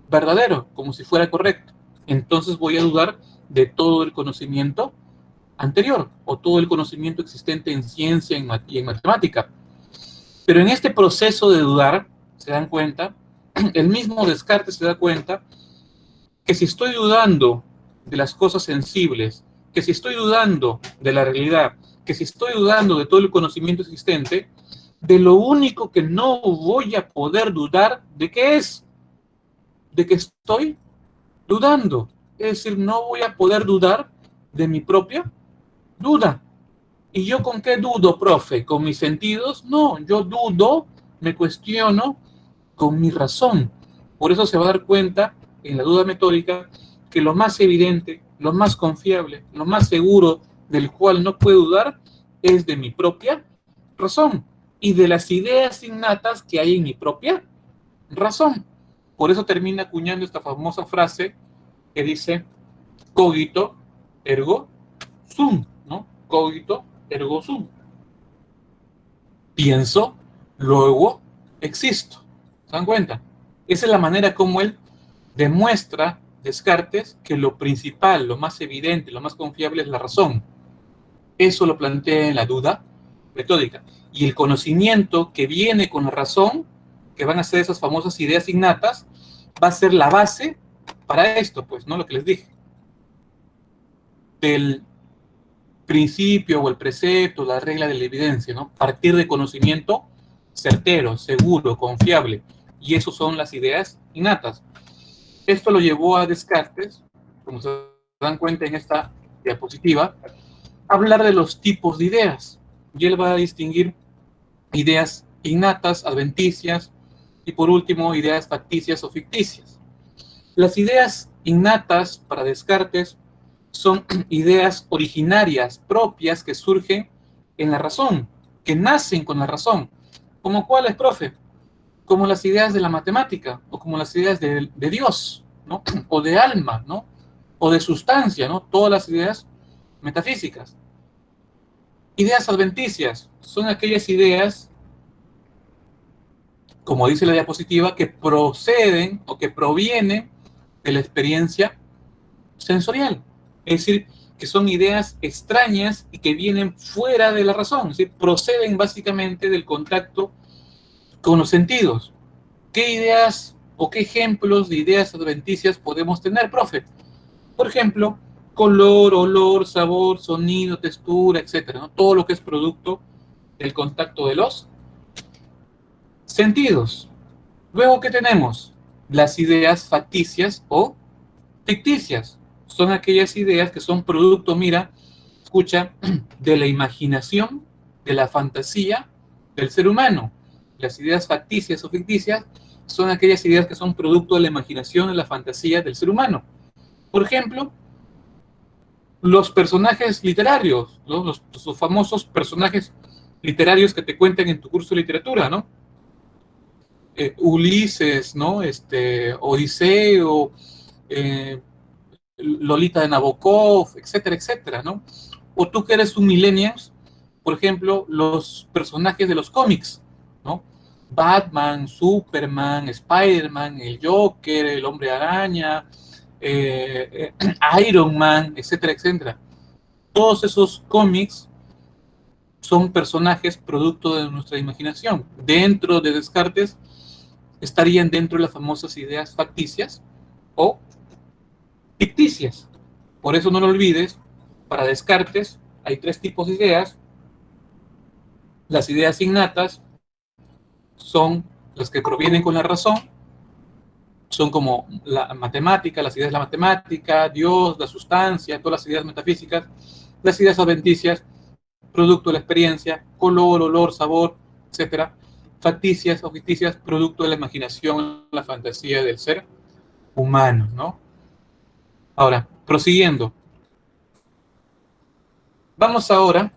verdadero, como si fuera correcto. Entonces voy a dudar de todo el conocimiento anterior o todo el conocimiento existente en ciencia y en matemática. Pero en este proceso de dudar, se dan cuenta, el mismo Descartes se da cuenta que si estoy dudando de las cosas sensibles, que si estoy dudando de la realidad, que si estoy dudando de todo el conocimiento existente, de lo único que no voy a poder dudar, ¿de qué es? De que estoy dudando. Es decir, no voy a poder dudar de mi propia duda. ¿Y yo con qué dudo, profe? ¿Con mis sentidos? No, yo dudo, me cuestiono con mi razón. Por eso se va a dar cuenta en la duda metódica que lo más evidente, lo más confiable, lo más seguro del cual no puedo dudar es de mi propia razón y de las ideas innatas que hay en mi propia razón. Por eso termina acuñando esta famosa frase que dice cogito ergo sum, ¿no? Cogito ergo sum. Pienso, luego existo. ¿Se dan cuenta? Esa es la manera como él demuestra, Descartes, que lo principal, lo más evidente, lo más confiable es la razón. Eso lo plantea en la duda metódica. Y el conocimiento que viene con la razón, que van a ser esas famosas ideas innatas, va a ser la base para esto, pues, ¿no? Lo que les dije. Del principio o el precepto, la regla de la evidencia, ¿no? Partir de conocimiento certero, seguro, confiable. Y eso son las ideas innatas. Esto lo llevó a Descartes, como se dan cuenta en esta diapositiva, a hablar de los tipos de ideas. Y él va a distinguir ideas innatas, adventicias, y por último, ideas facticias o ficticias. Las ideas innatas para Descartes son ideas originarias, propias, que surgen en la razón, que nacen con la razón. ¿Como cuáles, profe? Como las ideas de la matemática, o como las ideas de Dios, ¿no? O de alma, ¿no? O de sustancia, ¿no? Todas las ideas metafísicas. Ideas adventicias son aquellas ideas, como dice la diapositiva, que proceden o que provienen de la experiencia sensorial. Es decir, que son ideas extrañas y que vienen fuera de la razón. Es decir, proceden básicamente del contacto con los sentidos. ¿Qué ideas o qué ejemplos de ideas adventicias podemos tener, profe? Por ejemplo, color, olor, sabor, sonido, textura, etcétera, ¿no? Todo lo que es producto del contacto de los sentidos. Luego, ¿qué tenemos? Las ideas facticias o ficticias. Son aquellas ideas que son producto, mira, escucha, de la imaginación, de la fantasía del ser humano. Las ideas facticias o ficticias son aquellas ideas que son producto de la imaginación, de la fantasía del ser humano. Por ejemplo, los personajes literarios, ¿no? Los famosos personajes literarios que te cuentan en tu curso de literatura, ¿no? Ulises, ¿no? Odiseo, Lolita de Nabokov, etcétera, etcétera, ¿no? O tú que eres un millennial, por ejemplo, los personajes de los cómics, ¿no? Batman, Superman, Spider-Man, el Joker, el Hombre Araña, Iron Man, etcétera, etcétera. Todos esos cómics son personajes producto de nuestra imaginación. Dentro de Descartes estarían dentro de las famosas ideas facticias o ficticias. Por eso no lo olvides, para Descartes hay tres tipos de ideas. Las ideas innatas son las que provienen con la razón, son como la matemática, las ideas de la matemática, Dios, la sustancia, todas las ideas metafísicas. Las ideas adventicias, producto de la experiencia, color, olor, sabor, etcétera. Facticias o ficticias, producto de la imaginación, la fantasía del ser humano, ¿no? Ahora, prosiguiendo. Vamos ahora.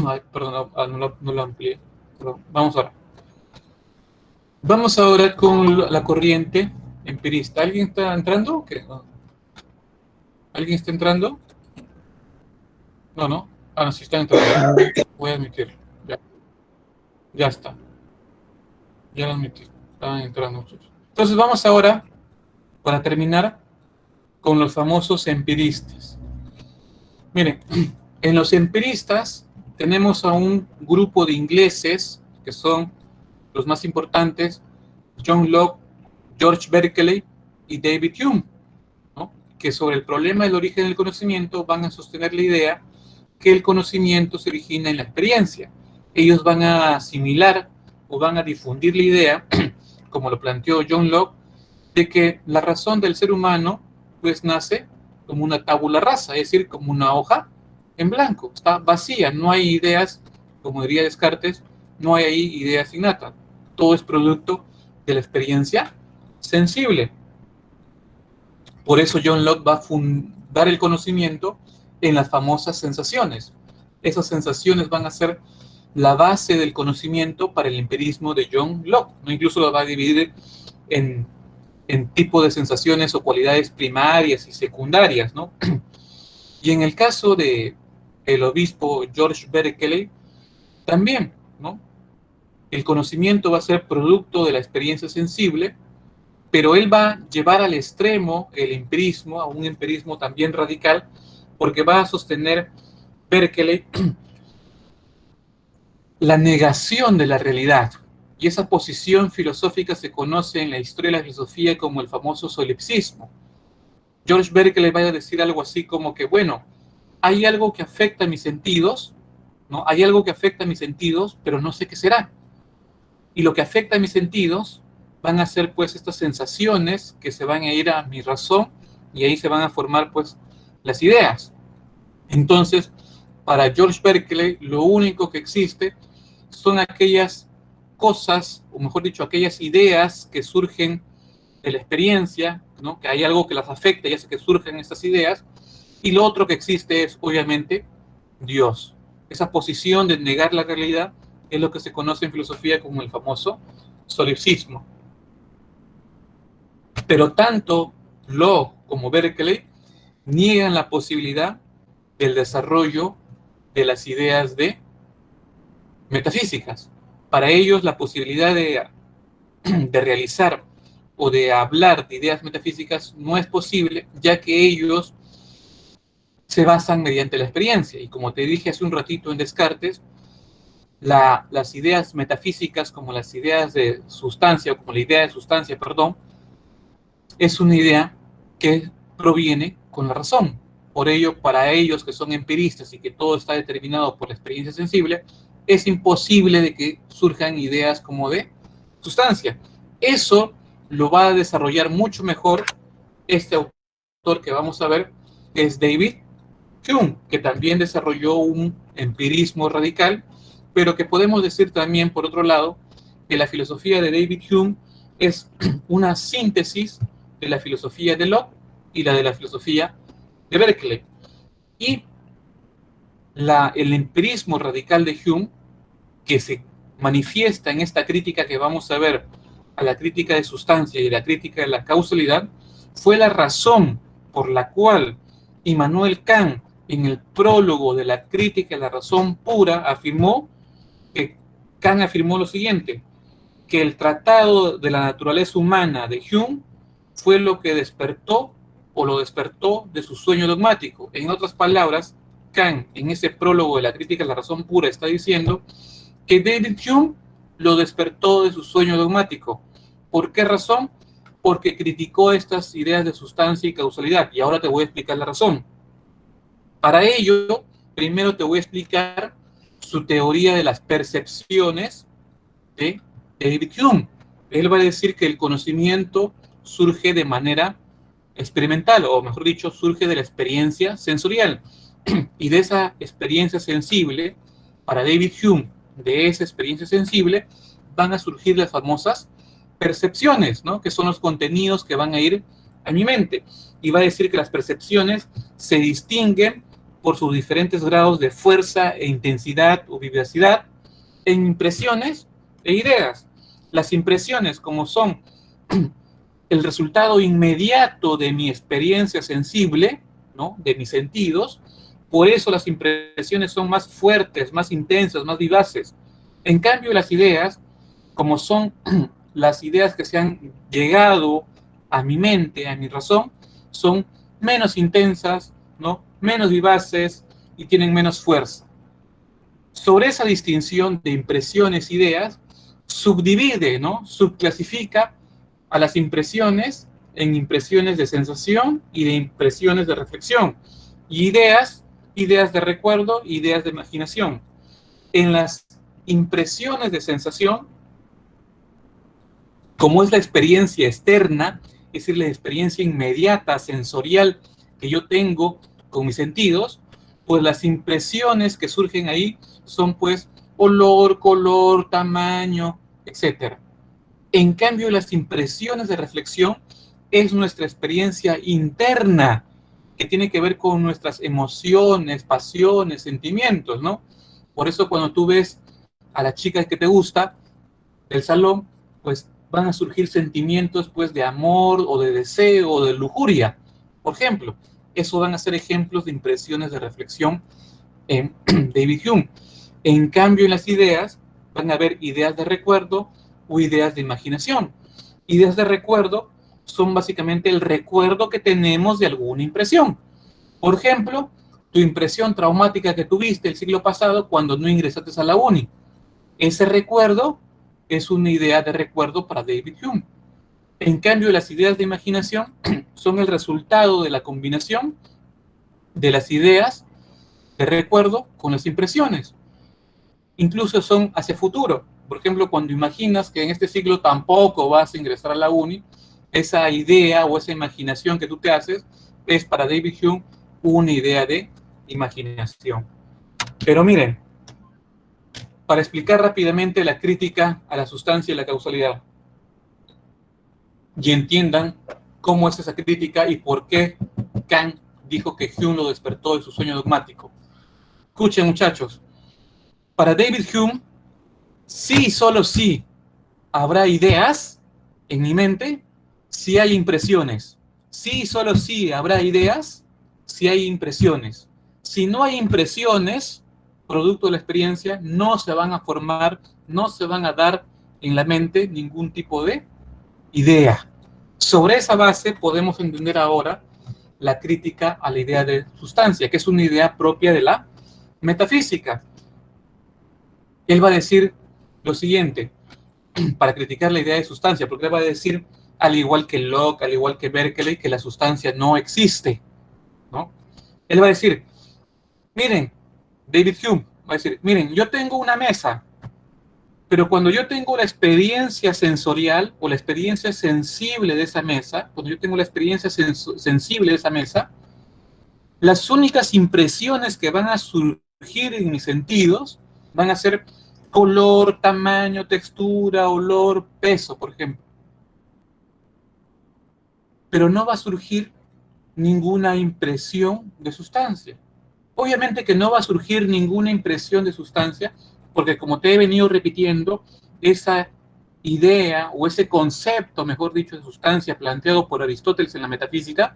Ay, perdón, no lo amplié. Perdón, vamos ahora. Vamos ahora con la corriente empirista. ¿Alguien está entrando o qué? ¿Alguien está entrando? No, no. Ah, no, sí está entrando. Voy a admitirlo. Ya está. Ya lo admití. Están entrando muchos. Entonces vamos ahora, para terminar, con los famosos empiristas. Miren, en los empiristas tenemos a un grupo de ingleses que son los más importantes: John Locke, George Berkeley y David Hume, ¿no? Que sobre el problema del origen del conocimiento van a sostener la idea que el conocimiento se origina en la experiencia. Ellos van a asimilar o van a difundir la idea, como lo planteó John Locke, de que la razón del ser humano pues nace como una tabula rasa, es decir, como una hoja en blanco, está vacía, no hay ideas, como diría Descartes, no hay ahí ideas innatas, todo es producto de la experiencia sensible. Por eso John Locke va a fundar el conocimiento en las famosas sensaciones. Esas sensaciones van a ser la base del conocimiento para el empirismo de John Locke, ¿no? Incluso lo va a dividir en tipo de sensaciones o cualidades primarias y secundarias, ¿no? Y en el caso de el obispo George Berkeley, también, ¿no? El conocimiento va a ser producto de la experiencia sensible, pero él va a llevar al extremo el empirismo, a un empirismo también radical, porque va a sostener Berkeley la negación de la realidad. Y esa posición filosófica se conoce en la historia de la filosofía como el famoso solipsismo. George Berkeley va a decir algo así como que, bueno, hay algo que afecta a mis sentidos, ¿no? Hay algo que afecta a mis sentidos, pero no sé qué será. Y lo que afecta a mis sentidos van a ser pues estas sensaciones que se van a ir a mi razón y ahí se van a formar pues las ideas. Entonces, para George Berkeley, lo único que existe son aquellas cosas, o mejor dicho, aquellas ideas que surgen de la experiencia, ¿no? Que hay algo que las afecta y hace que surjan estas ideas, y lo otro que existe es, obviamente, Dios. esa posición de negar la realidad, es lo que se conoce en filosofía como el famoso solipsismo. Pero tanto Locke como Berkeley niegan la posibilidad del desarrollo de las ideas de metafísicas. Para ellos, la posibilidad de realizar o de hablar de ideas metafísicas no es posible, ya que ellos se basan mediante la experiencia. Y como te dije hace un ratito en Descartes, las ideas metafísicas, como las ideas de sustancia, o como la idea de sustancia, perdón, es una idea que proviene con la razón. Por ello, para ellos que son empiristas y que todo está determinado por la experiencia sensible, es imposible de que surjan ideas como de sustancia. Eso lo va a desarrollar mucho mejor este autor que vamos a ver, que es David Hume, que también desarrolló un empirismo radical, pero que podemos decir también, por otro lado, que la filosofía de David Hume es una síntesis de la filosofía de Locke y la de la filosofía de Berkeley. Y el empirismo radical de Hume, que se manifiesta en esta crítica que vamos a ver, a la crítica de sustancia y la crítica de la causalidad, fue la razón por la cual Immanuel Kant, en el prólogo de la crítica de la razón pura, Kant afirmó lo siguiente, que el tratado de la naturaleza humana de Hume fue lo que despertó o lo despertó de su sueño dogmático. En otras palabras, Kant, en ese prólogo de la crítica de la razón pura, está diciendo que David Hume lo despertó de su sueño dogmático. ¿Por qué razón? Porque criticó estas ideas de sustancia y causalidad. Y ahora te voy a explicar la razón. Para ello, primero te voy a explicar su teoría de las percepciones de David Hume. Él va a decir que el conocimiento surge de manera experimental, o mejor dicho, surge de la experiencia sensorial. Y de esa experiencia sensible, para David Hume, de esa experiencia sensible, van a surgir las famosas percepciones, ¿no? Que son los contenidos que van a ir a mi mente. Y va a decir que las percepciones se distinguen por sus diferentes grados de fuerza e intensidad o vivacidad en impresiones e ideas. Las impresiones, como son el resultado inmediato de mi experiencia sensible, ¿no? De mis sentidos, por eso las impresiones son más fuertes, más intensas, más vivaces. En cambio, las ideas, como son las ideas que se han llegado a mi mente, a mi razón, son menos intensas, ¿no? Menos vivaces y tienen menos fuerza. Sobre esa distinción de impresiones e ideas, subdivide, ¿no? Subclasifica a las impresiones en impresiones de sensación y de impresiones de reflexión. Y ideas de recuerdo, ideas de imaginación. En las impresiones de sensación, como es la experiencia externa, es decir, la experiencia inmediata, sensorial que yo tengo con mis sentidos, pues las impresiones que surgen ahí son pues olor, color, tamaño, etc. En cambio, las impresiones de reflexión es nuestra experiencia interna, que tiene que ver con nuestras emociones, pasiones, sentimientos, ¿no? Por eso cuando tú ves a la chica que te gusta del salón, pues van a surgir sentimientos pues de amor o de deseo o de lujuria, por ejemplo. Eso van a ser ejemplos de impresiones de reflexión en David Hume. En cambio, en las ideas van a haber ideas de recuerdo o ideas de imaginación. Ideas de recuerdo son básicamente el recuerdo que tenemos de alguna impresión. Por ejemplo, tu impresión traumática que tuviste el siglo pasado cuando no ingresaste a la uni. Ese recuerdo es una idea de recuerdo para David Hume. En cambio, las ideas de imaginación son el resultado de la combinación de las ideas de recuerdo con las impresiones. Incluso son hacia futuro. Por ejemplo, cuando imaginas que en este siglo tampoco vas a ingresar a la uni, esa idea o esa imaginación que tú te haces es para David Hume una idea de imaginación. Pero miren, para explicar rápidamente la crítica a la sustancia y la causalidad, y entiendan cómo es esa crítica y por qué Kant dijo que Hume lo despertó de su sueño dogmático. Escuchen, muchachos, Para David Hume, sí y solo sí habrá ideas en mi mente si hay impresiones. Sí y solo sí habrá ideas si hay impresiones. Si no hay impresiones, producto de la experiencia, no se van a formar, no se van a dar en la mente ningún tipo de idea. Sobre esa base podemos entender ahora la crítica a la idea de sustancia, que es una idea propia de la metafísica. Él va a decir lo siguiente, para criticar la idea de sustancia, porque él va a decir, al igual que Locke, al igual que Berkeley, que la sustancia no existe, ¿no? Él va a decir, miren, David Hume va a decir, miren, yo tengo una mesa, pero cuando yo tengo la experiencia sensorial o la experiencia sensible de esa mesa, cuando yo tengo la experiencia sensible de esa mesa, las únicas impresiones que van a surgir en mis sentidos van a ser color, tamaño, textura, olor, peso, por ejemplo. Pero no va a surgir ninguna impresión de sustancia. Obviamente que no va a surgir ninguna impresión de sustancia, porque como te he venido repitiendo, esa idea o ese concepto, mejor dicho, de sustancia planteado por Aristóteles en la metafísica,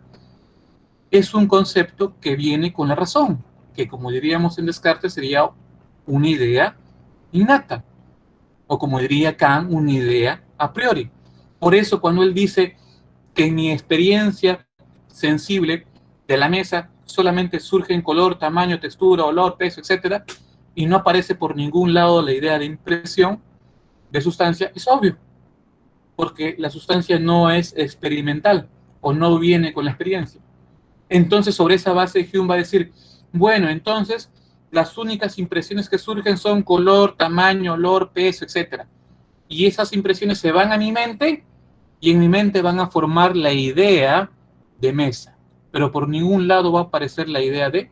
es un concepto que viene con la razón, que como diríamos en Descartes sería una idea innata, o como diría Kant, una idea a priori. Por eso cuando él dice que en mi experiencia sensible de la mesa solamente surge en color, tamaño, textura, olor, peso, etcétera, y no aparece por ningún lado la idea de impresión de sustancia, es obvio, porque la sustancia no es experimental o no viene con la experiencia. Entonces, sobre esa base, Hume va a decir, bueno, entonces las únicas impresiones que surgen son color, tamaño, olor, peso, etcétera. Y esas impresiones se van a mi mente y en mi mente van a formar la idea de mesa, pero por ningún lado va a aparecer la idea de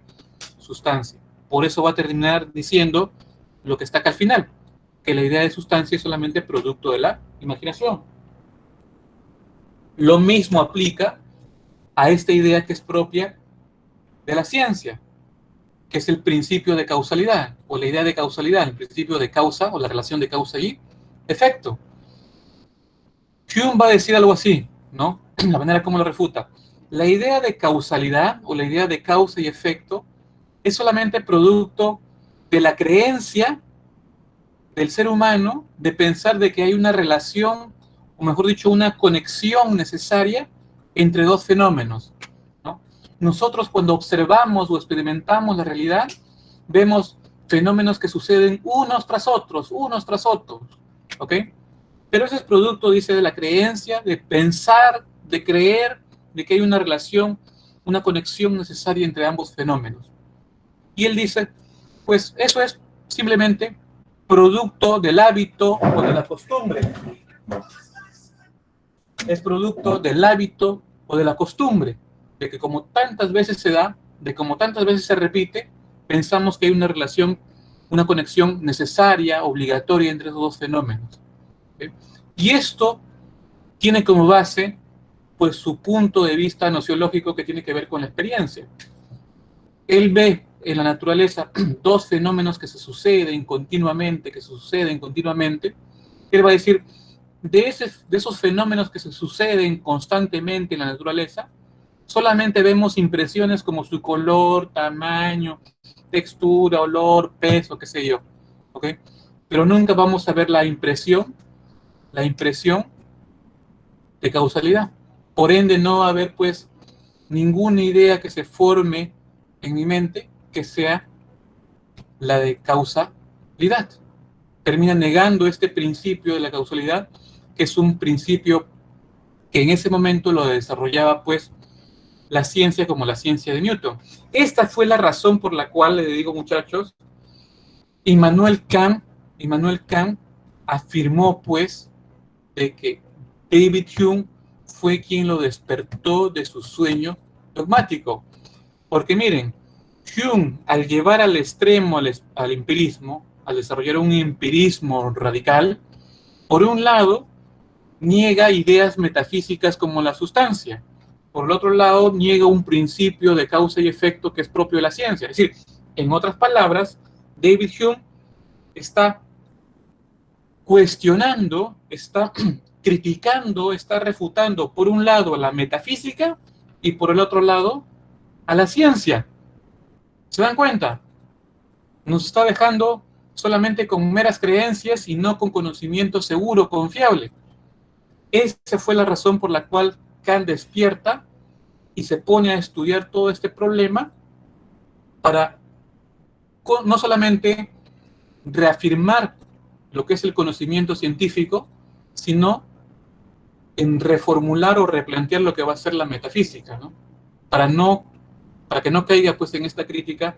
sustancia. Por eso va a terminar diciendo lo que está acá al final, que la idea de sustancia es solamente producto de la imaginación. Lo mismo aplica a esta idea que es propia de la ciencia, que es el principio de causalidad, o la idea de causalidad, el principio de causa, o la relación de causa y efecto. Hume va a decir algo así, ¿no? La manera como lo refuta. La idea de causalidad, o la idea de causa y efecto, es solamente producto de la creencia del ser humano de pensar de que hay una relación, o mejor dicho, una conexión necesaria entre dos fenómenos, ¿no? Nosotros cuando observamos o experimentamos la realidad, vemos fenómenos que suceden unos tras otros, ¿ok? Pero ese es producto, dice, de la creencia, de pensar, de creer, de que hay una relación, una conexión necesaria entre ambos fenómenos. Y él dice, pues eso es simplemente producto del hábito o de la costumbre. Es producto del hábito o de la costumbre, de que como tantas veces se da, de como tantas veces se repite, pensamos que hay una relación, una conexión necesaria, obligatoria entre esos dos fenómenos. ¿Sí? Y esto tiene como base, pues, su punto de vista nociológico que tiene que ver con la experiencia. Él ve en la naturaleza dos fenómenos que se suceden continuamente, Él va a decir, de esos fenómenos que se suceden constantemente en la naturaleza, solamente vemos impresiones como su color, tamaño, textura, olor, peso, qué sé yo, ¿ok? Pero nunca vamos a ver la impresión de causalidad. Por ende, no va a haber, pues, ninguna idea que se forme en mi mente que sea la de causalidad. Termina negando este principio de la causalidad, que es un principio que en ese momento lo desarrollaba, pues, la ciencia como la ciencia de Newton. Esta fue la razón por la cual, le digo, muchachos, Immanuel Kant afirmó, pues, de que David Hume fue quien lo despertó de su sueño dogmático. Porque miren, Hume, al llevar al extremo al empirismo, al desarrollar un empirismo radical, por un lado, niega ideas metafísicas como la sustancia. Por el otro lado, niega un principio de causa y efecto que es propio de la ciencia. Es decir, en otras palabras, David Hume está cuestionando, está criticando, está refutando, por un lado, a la metafísica y por el otro lado, a la ciencia. ¿Se dan cuenta? Nos está dejando solamente con meras creencias y no con conocimiento seguro, confiable. Esa fue la razón por la cual Kant despierta y se pone a estudiar todo este problema para no solamente reafirmar lo que es el conocimiento científico, sino en reformular o replantear lo que va a ser la metafísica, ¿no? Para que no caiga pues en esta crítica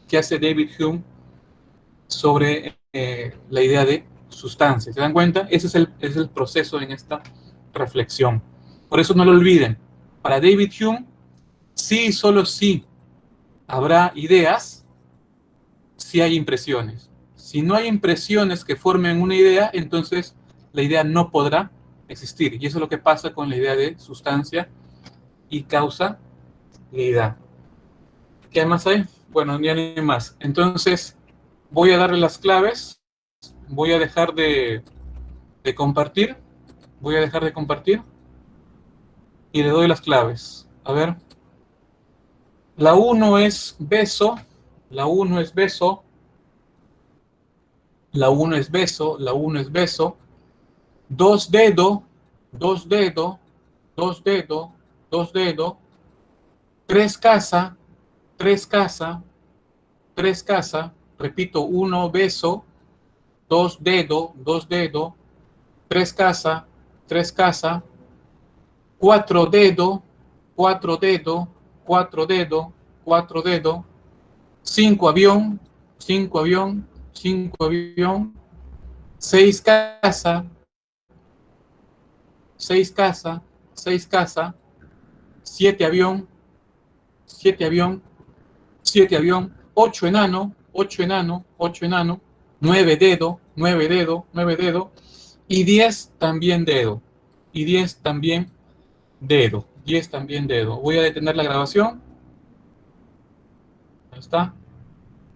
que hace David Hume sobre la idea de sustancia. ¿Se dan cuenta? Ese es el proceso en esta reflexión. Por eso no lo olviden. Para David Hume, sí y solo sí habrá ideas si hay impresiones. Si no hay impresiones que formen una idea, entonces la idea no podrá existir. Y eso es lo que pasa con la idea de sustancia y causalidad. ¿Qué más hay? Bueno, ya no hay más. Entonces, voy a darle las claves. Voy a dejar de compartir. Voy a dejar de compartir. Y le doy las claves. A ver. La 1 es beso. La 1 es beso. La 1 es beso. La 1 es beso. 2 dedo. 2 dedo. 2 dedo. 2 dedo. 3 casa. 3 casa. 3 casa. Repito, 1 beso. 2 dedo. 2 dedo. 3 casa. 3 casa. 4 dedo. 4 dedo. 4 dedo. 4 dedo. 5 avión. 5 avión. 5 avión. 6 casa. 6 casa. 6 casa. 7 avión. 7 avión. 7 avión. 8 enano. 8 enano. 8 enano. 9 dedo. 9 dedo. 9 dedo. Y 10 también dedo. Y 10 también dedo. 10 también dedo. Voy a detener la grabación. Ahí está.